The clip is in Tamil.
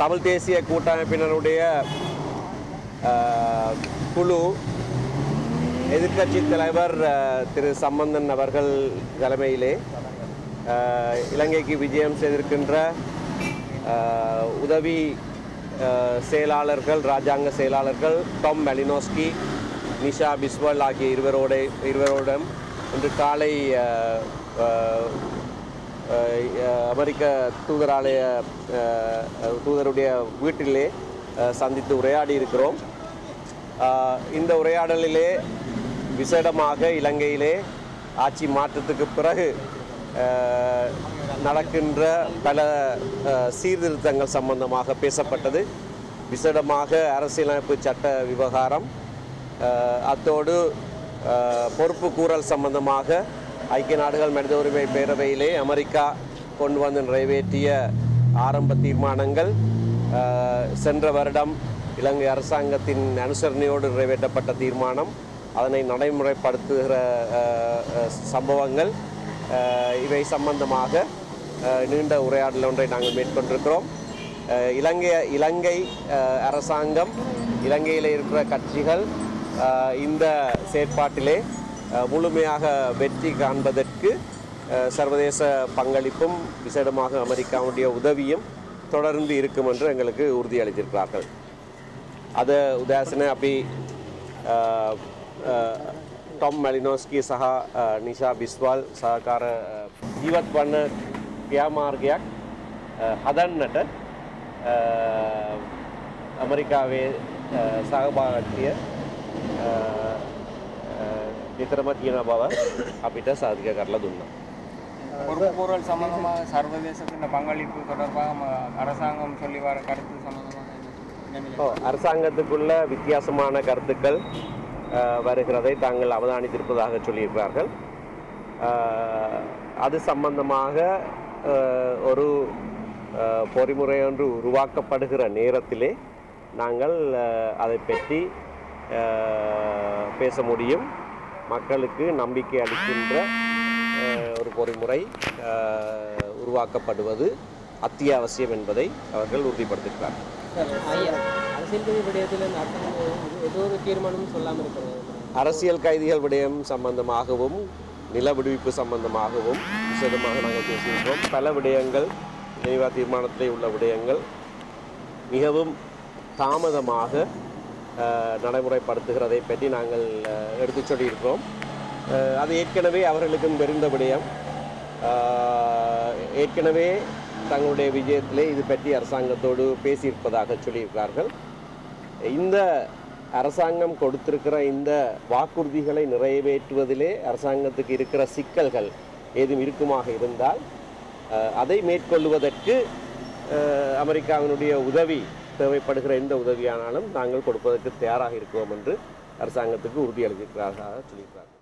தமிழ் தேசிய கூட்டமைப்பினருடைய குழு எதிர்க்கட்சி தலைவர் திரு சம்பந்தன் அவர்கள் தலைமையிலே இலங்கைக்கு விஜயம் செய்திருக்கின்ற உதவி செயலாளர்கள் ராஜாங்க செயலாளர்கள் டாம் மெலினோஸ்கி நிஷா பிஸ்வால் ஆகிய இருவரோடும் இன்று காலை அமெரிக்க தூதருடைய வீட்டிலே சந்தித்து உரையாடி இருக்கிறோம். இந்த உரையாடலிலே விசேடமாக இலங்கையிலே ஆட்சி மாற்றத்துக்கு பிறகு நடக்கின்ற பல சீர்திருத்தங்கள் சம்பந்தமாக பேசப்பட்டது. விசேடமாக அரசியலமைப்பு சட்ட விவகாரம், அத்தோடு பொறுப்பு கூறல் சம்பந்தமாக ஐக்கிய நாடுகள் மனித உரிமை பேரவையிலே அமெரிக்கா கொண்டு வந்து நிறைவேற்றிய ஆரம்ப தீர்மானங்கள், சென்ற வருடம் இலங்கை அரசாங்கத்தின் அனுசரணையோடு நிறைவேற்றப்பட்ட தீர்மானம், அதனை நடைமுறைப்படுத்துகிற சம்பவங்கள், இவை சம்பந்தமாக நீண்ட உரையாடல் ஒன்றை நாங்கள் மேற்கொண்டிருக்கிறோம். இலங்கை அரசாங்கம், இலங்கையில் இருக்கிற கட்சிகள் இந்த செயற்பாட்டிலே முழுமையாக வெற்றி காண்பதற்கு சர்வதேச பங்களிப்பும் விசேடமாக அமெரிக்காவுடைய உதவியும் தொடர்ந்து இருக்கும் என்று எங்களுக்கு உறுதியளித்திருக்கிறார்கள். அது உதாசன அப்படி டாம் மெலினோஸ்கி සහ නිෂා බිස්වාල් සහකාර ජීවත් වන්න ක්‍රියාමාර්ගයක් හදන්නට ඇමරිකාවේ සහභාගීත්වය නිතරම තියෙන බව අපිට සාධක කරලා දුන්නා. பொறுப்புக்கூறல் சம்பந்தமாக சர்வதேசத்தின் பங்களிப்பு தொடர்பாக அரசாங்கம் சொல்லி வர கருத்து சம்பந்தமாக அரசாங்கத்துக்குள்ள வித்தியாசமான கருத்துக்கள் வருகிறதை தாங்கள் அவதானித்திருப்பதாக சொல்லியிருக்கிறார்கள். அது சம்பந்தமாக ஒரு பொறிமுறை ஒன்று உருவாக்கப்படுகிற நேரத்திலே நாங்கள் அதை பற்றி பேச முடியும். மக்களுக்கு நம்பிக்கை அளிக்கின்ற ஒரு பொறிமுறை உருவாக்கப்படுவது அத்தியாவசியம் என்பதை அவர்கள் உறுதிப்படுத்துகிறார்கள். அரசியல் கைதிகள் விடயம் சம்பந்தமாகவும் நில விடுவிப்பு சம்பந்தமாகவும் விசேடமாக நாங்கள் பேசியிருக்கிறோம். பல விடயங்கள், ஜெனீவா தீர்மானத்திலே உள்ள விடயங்கள் மிகவும் தாமதமாக நடைமுறைப்படுத்துகிறதை பற்றி நாங்கள் எடுத்துச் சொல்லியிருக்கிறோம். அது ஏற்கனவே அவர்களுக்கும் தெரிந்த விடயம். ஏற்கனவே தங்களுடைய விஜயத்திலே இது பற்றி அரசாங்கத்தோடு பேசியிருப்பதாக சொல்லியிருக்கிறார்கள். இந்த அரசாங்கம் கொடுத்திருக்கிற இந்த வாக்குறுதிகளை நிறைவேற்றுவதிலே அரசாங்கத்துக்கு இருக்கிற சிக்கல்கள் ஏதும் இருக்குமாக இருந்தால் அதை மேற்கொள்வதற்கு அமெரிக்காவினுடைய உதவி தேவைப்படுகிற எந்த உதவியானாலும் நாங்கள் கொடுப்பதற்கு தயாராக இருக்கிறோம் என்று அரசாங்கத்துக்கு உறுதியளித்திருக்கிறார்கள் சொல்லியிருக்கிறார்கள்.